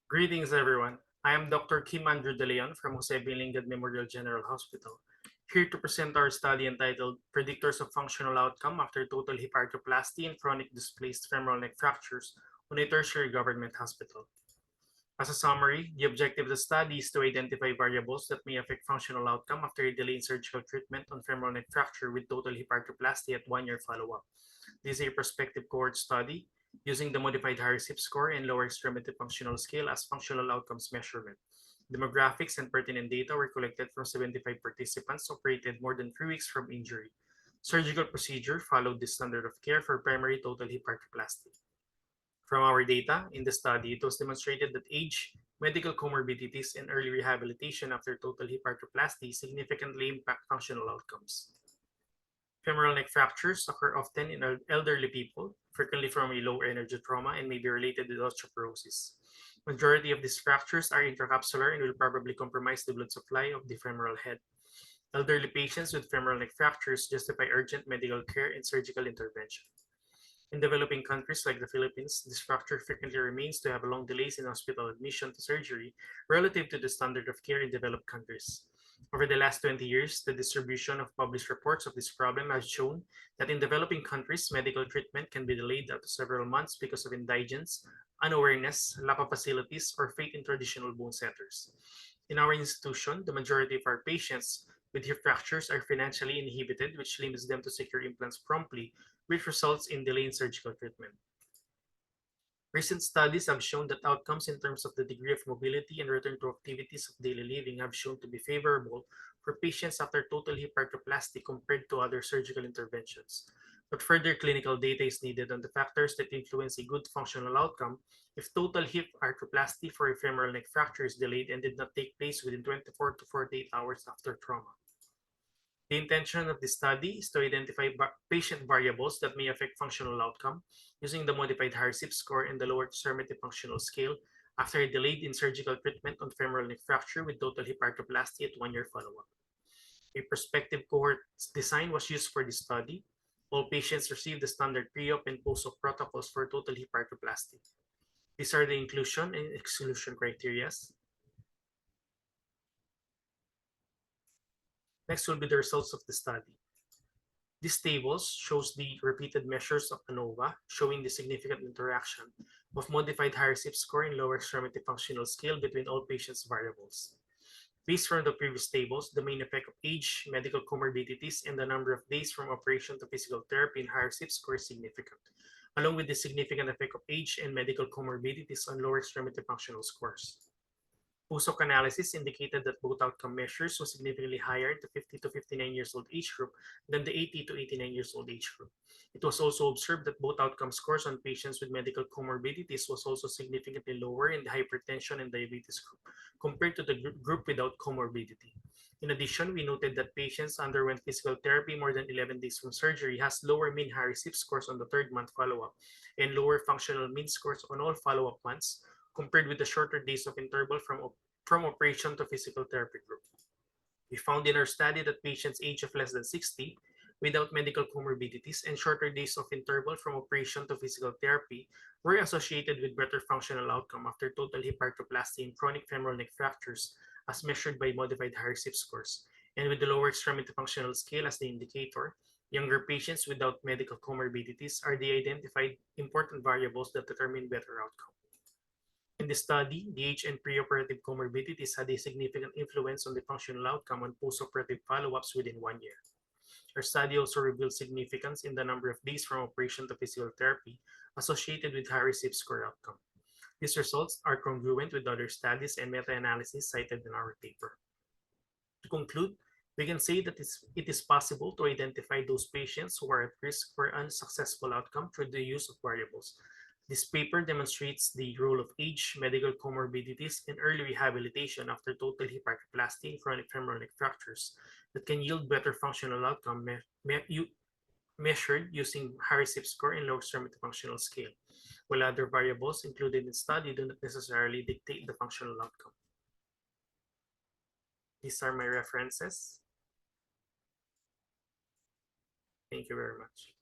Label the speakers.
Speaker 1: Greetings, everyone. I am Dr. Kim Andrew De Leon from Jose Bilingad Memorial General Hospital, here to present our study entitled Predictors of Functional Outcome After Total Hip Arthroplasty and Chronic Displaced Femoral Neck Fractures on a Tertiary Government Hospital. As a summary, the objective of the study is to identify variables that may affect functional outcome after a delay in surgical treatment on femoral neck fracture with total hip arthroplasty at 1 year follow-up. This is a prospective cohort study using the modified Harris-Hip score and lower extremity functional scale as functional outcomes measurement. Demographics and pertinent data were collected from 75 participants operated more than 3 weeks from injury. Surgical procedure followed the standard of care for primary total hip arthroplasty. From our data in the study, it was demonstrated that age, medical comorbidities, and early rehabilitation after total hip arthroplasty significantly impact functional outcomes. Femoral neck fractures occur often in elderly people, frequently from a low energy trauma, and may be related with osteoporosis. Majority of these fractures are intracapsular and will probably compromise the blood supply of the femoral head. Elderly patients with femoral neck fractures justify urgent medical care and surgical intervention. In developing countries like the Philippines, this fracture frequently remains to have long delays in hospital admission to surgery relative to the standard of care in developed countries. Over the last 20 years, the distribution of published reports of this problem has shown that in developing countries, medical treatment can be delayed up to several months because of indigence, unawareness, lack of facilities, or faith in traditional bone setters. In our institution, the majority of our patients with hip fractures are financially inhibited, which limits them to secure implants promptly, which results in delay in surgical treatment. Recent studies have shown that outcomes in terms of the degree of mobility and return to activities of daily living have shown to be favorable for patients after total hip arthroplasty compared to other surgical interventions. But further clinical data is needed on the factors that influence a good functional outcome if total hip arthroplasty for a femoral neck fracture is delayed and did not take place within 24 to 48 hours after trauma. The intention of the study is to identify patient variables that may affect functional outcome using the modified Harris-Hip score and the lower extremity functional scale after a delayed in surgical treatment on femoral neck fracture with total hip arthroplasty at 1 year follow-up. A prospective cohort design was used for this study. All patients received the standard pre-op and post-op protocols for total hip arthroplasty. These are the inclusion and exclusion criteria. Next will be the results of the study. This table shows the repeated measures of ANOVA, showing the significant interaction of modified Harris-Hip score and lower extremity functional scale between all patients' variables. Based from the previous tables, the main effect of age, medical comorbidities, and the number of days from operation to physical therapy in Harris-Hip score is significant, along with the significant effect of age and medical comorbidities on lower extremity functional scores. Post-hoc analysis indicated that both outcome measures were significantly higher in the 50 to 59 years old age group than the 80 to 89 years old age group. It was also observed that both outcome scores on patients with medical comorbidities was also significantly lower in the hypertension and diabetes group compared to the group without comorbidity. In addition, we noted that patients underwent physical therapy more than 11 days from surgery has lower mean Harris-Hip scores on the third month follow-up and lower functional mean scores on all follow-up months compared with the shorter days of interval from operation to physical therapy group. We found in our study that patients age of less than 60 without medical comorbidities and shorter days of interval from operation to physical therapy were associated with better functional outcome after total hip arthroplasty and chronic femoral neck fractures as measured by modified Harris-Hip scores. And with the lower extremity functional scale as the indicator, younger patients without medical comorbidities are the identified important variables that determine better outcome. In the study, the age and preoperative comorbidities had a significant influence on the functional outcome on postoperative follow-ups within 1 year. Our study also revealed significance in the number of days from operation to physical therapy associated with Harris-Hip score outcome. These results are congruent with other studies and meta-analysis cited in our paper. To conclude, we can say that it is possible to identify those patients who are at risk for unsuccessful outcome through the use of variables. This paper demonstrates the role of age, medical comorbidities, and early rehabilitation after total hip arthroplasty and chronic femoral neck fractures that can yield better functional outcome measured using Harris-Hip score and lower extremity functional scale, while other variables included in the study do not necessarily dictate the functional outcome. These are my references. Thank you very much.